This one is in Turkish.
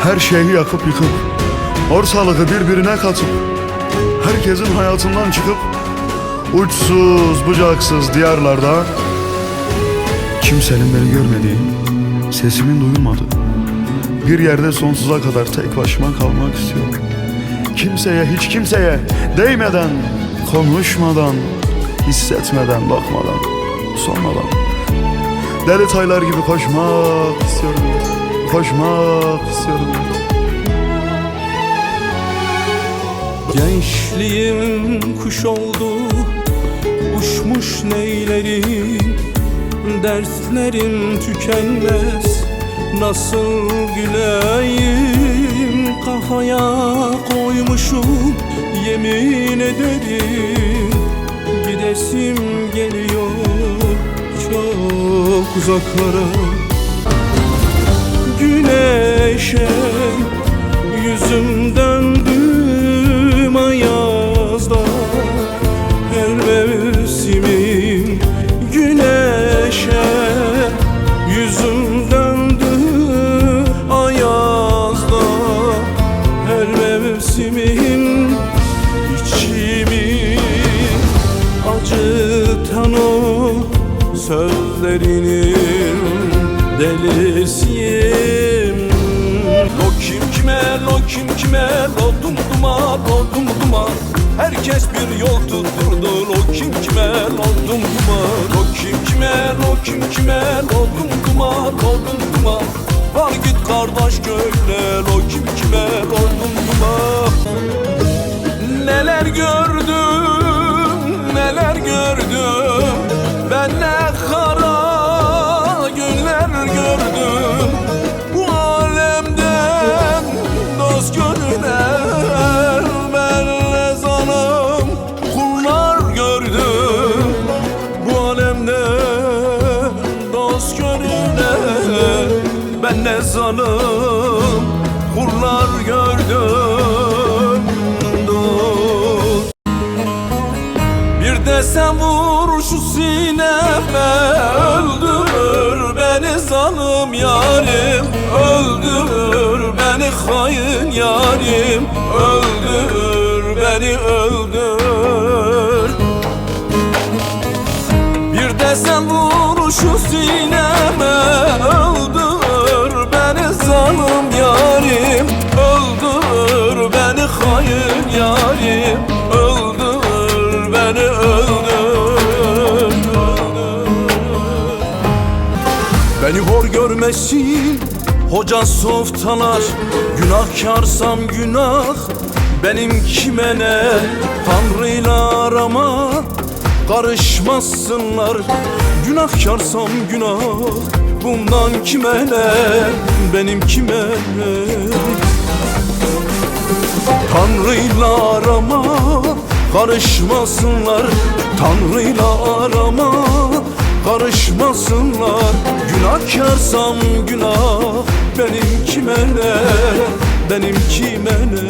her şeyi yakıp yıkıp, ortalığı birbirine katıp, herkesin hayatından çıkıp, uçsuz bucaksız diyarlarda kimsenin beni görmediği, sesimin duyulmadığı bir yerde sonsuza kadar tek başıma kalmak istiyorum. Kimseye, hiç kimseye değmeden, konuşmadan, hissetmeden, bakmadan, sonmadan deli taylar gibi koşmak istiyorum. Koşmak istiyorum. Gençliğim kuş oldu, uçmuş neylerim, derslerim tükenmez, nasıl güleyim. Kafaya koymuşum, yemin ederim, gidesim geliyor çok uzaklara. Güneşe yüzüm döndüm ayazda, her mevsimim. Güneşe yüzüm döndü ayazda, her mevsimim. İçimi acıtan o sözlerinin delisiyim. Lo kim kime, lo kim kime, lo dum duma, lo dum duma. Herkes bir yol tutturdu, lo kim kime, lo dum duma. Lo kim kime, lo kim kime, lo dum duma, lo dum duma. Var git kardeş köyle, lo kim kime, lo dum duma. Neler gördüm, neler gördüm, ben ne kara günler gördüm. Bu alemden dost görünen, ben ne zalim kullar gördüm. Bu alemden dost görünen, ben ne zalim kullar gördüm. Dost. Bir de sen vur şu sineme, öldür beni zalim yarim, öldür beni hain yarim, öldür beni öldür. Bir de sen vur şu sineme, öldür beni zalim yarim, öldür beni hain yarim, öldür beni öldür. Beni hor görmesin hoca softalar, günahkarsam günah benim kime ne. Tanrı'yla arama karışmasınlar, günahkarsam günah bundan kime ne, benim kime ne. Tanrı'yla arama karışmasınlar, Tanrı'yla arama karışmasınlar. Günahkarsam günah benim kime ne, benim kime ne.